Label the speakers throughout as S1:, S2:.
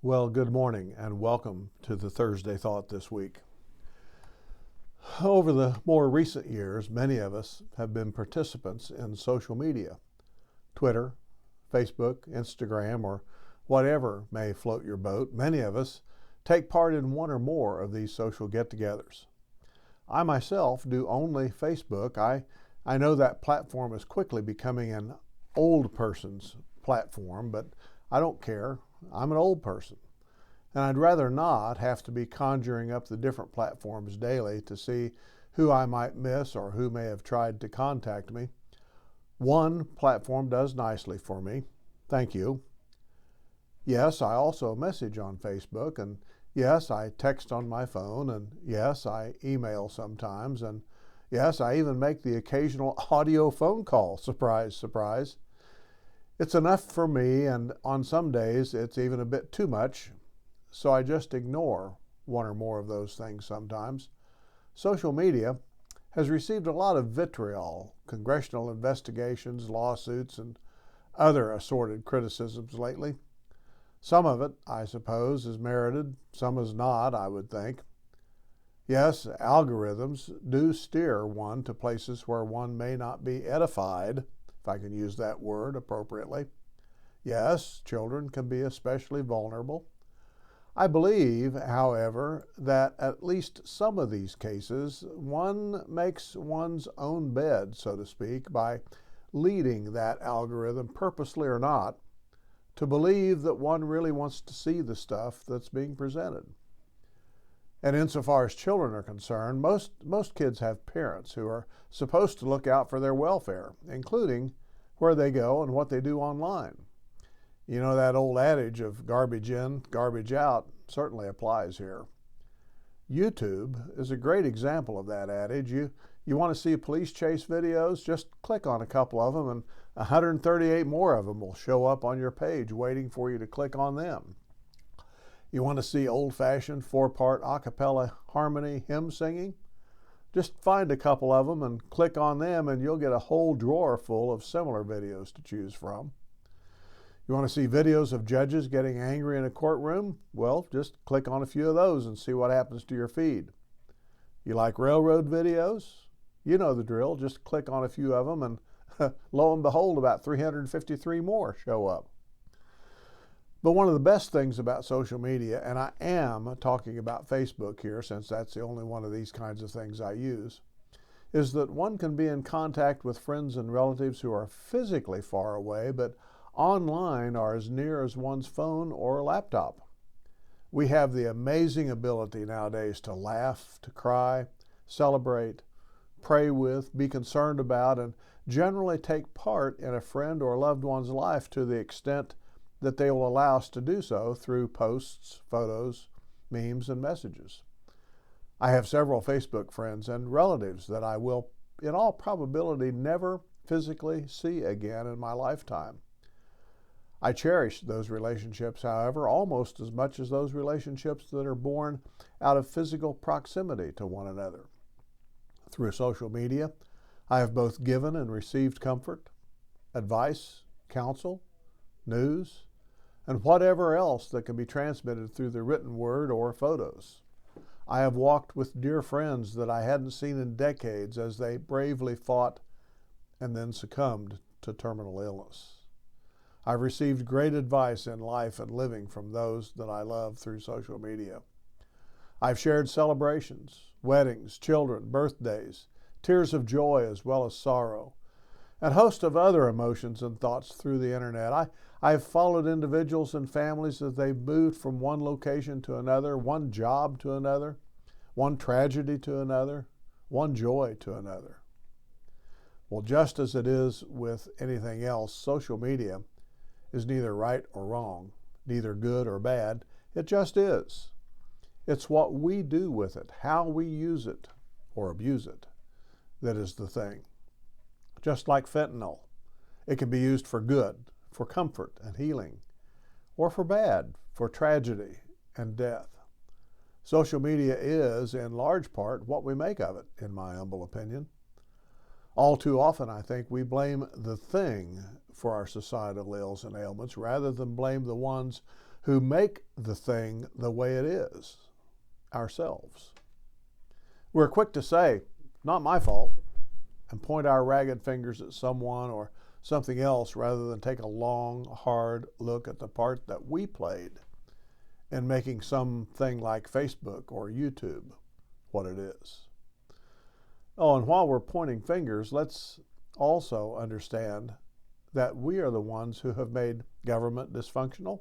S1: Well, good morning and welcome to the Thursday Thought this week. Over the more recent years, many of us have been participants in social media. Twitter, Facebook, Instagram, or whatever may float your boat. Many of us take part in one or more of these social get-togethers. I myself do only Facebook. I know that platform is quickly becoming an old person's platform, but I don't care. I'm an old person. And I'd rather not have to be conjuring up the different platforms daily to see who I might miss or who may have tried to contact me. One platform does nicely for me. Thank you. Yes, I also message on Facebook, and yes, I text on my phone, and yes, I email sometimes, and yes, I even make the occasional audio phone call. Surprise, surprise. It's enough for me, and on some days it's even a bit too much, so I just ignore one or more of those things sometimes. Social media has received a lot of vitriol, congressional investigations, lawsuits, and other assorted criticisms lately. Some of it, I suppose, is merited, some is not, I would think. Yes, algorithms do steer one to places where one may not be edified, if I can use that word appropriately. Yes, children can be especially vulnerable. I believe, however, that at least some of these cases, one makes one's own bed, so to speak, by leading that algorithm, purposely or not, to believe that one really wants to see the stuff that's being presented. And insofar as children are concerned, most kids have parents who are supposed to look out for their welfare, including where they go and what they do online. You know, that old adage of garbage in, garbage out certainly applies here. YouTube is a great example of that adage. You want to see police chase videos? Just click on a couple of them and 138 more of them will show up on your page waiting for you to click on them. You want to see old-fashioned 4-part a cappella harmony hymn singing? Just find a couple of them and click on them and you'll get a whole drawer full of similar videos to choose from. You want to see videos of judges getting angry in a courtroom? Well, just click on a few of those and see what happens to your feed. You like railroad videos? You know the drill. Just click on a few of them and lo and behold, about 353 more show up. But one of the best things about social media, and I am talking about Facebook here since that's the only one of these kinds of things I use, is that one can be in contact with friends and relatives who are physically far away, but online are as near as one's phone or laptop. We have the amazing ability nowadays to laugh, to cry, celebrate, pray with, be concerned about, and generally take part in a friend or loved one's life to the extent that they will allow us to do so through posts, photos, memes, and messages. I have several Facebook friends and relatives that I will, in all probability, never physically see again in my lifetime. I cherish those relationships, however, almost as much as those relationships that are born out of physical proximity to one another. Through social media, I have both given and received comfort, advice, counsel, news, and whatever else that can be transmitted through the written word or photos. I have walked with dear friends that I hadn't seen in decades as they bravely fought and then succumbed to terminal illness. I've received great advice in life and living from those that I love through social media. I've shared celebrations, weddings, children, birthdays, tears of joy as well as sorrow, and a host of other emotions and thoughts through the internet. I've followed individuals and families as they moved from one location to another, one job to another, one tragedy to another, one joy to another. Well, just as it is with anything else, social media is neither right or wrong, neither good or bad. It just is. It's what we do with it, how we use it or abuse it, that is the thing. Just like fentanyl, it can be used for good, for comfort and healing, or for bad, for tragedy and death. Social media is, in large part, what we make of it, in my humble opinion. All too often, I think, we blame the thing for our societal ills and ailments rather than blame the ones who make the thing the way it is, ourselves. We're quick to say, not my fault, and point our ragged fingers at someone or something else rather than take a long, hard look at the part that we played in making something like Facebook or YouTube what it is. Oh, and while we're pointing fingers, let's also understand that we are the ones who have made government dysfunctional.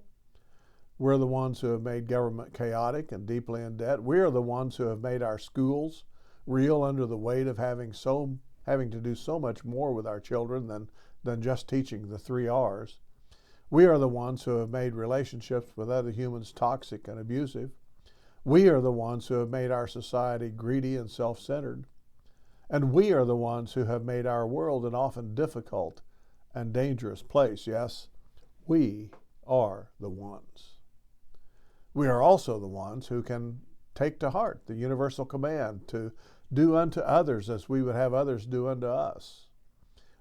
S1: We're the ones who have made government chaotic and deeply in debt. We are the ones who have made our schools reel under the weight of having to do so much more with our children than just teaching the 3 R's. We are the ones who have made relationships with other humans toxic and abusive. We are the ones who have made our society greedy and self-centered. And we are the ones who have made our world an often difficult and dangerous place. Yes, we are the ones. We are also the ones who can take to heart the universal command to do unto others as we would have others do unto us.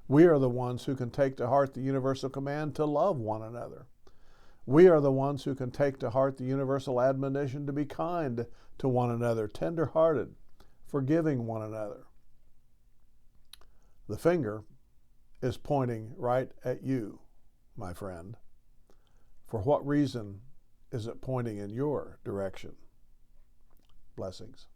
S1: We are the ones who can take to heart the universal command to love one another. We are the ones who can take to heart the universal admonition to be kind to one another, tender-hearted, forgiving one another. The finger is pointing right at you, my friend. For what reason is it pointing in your direction? Blessings.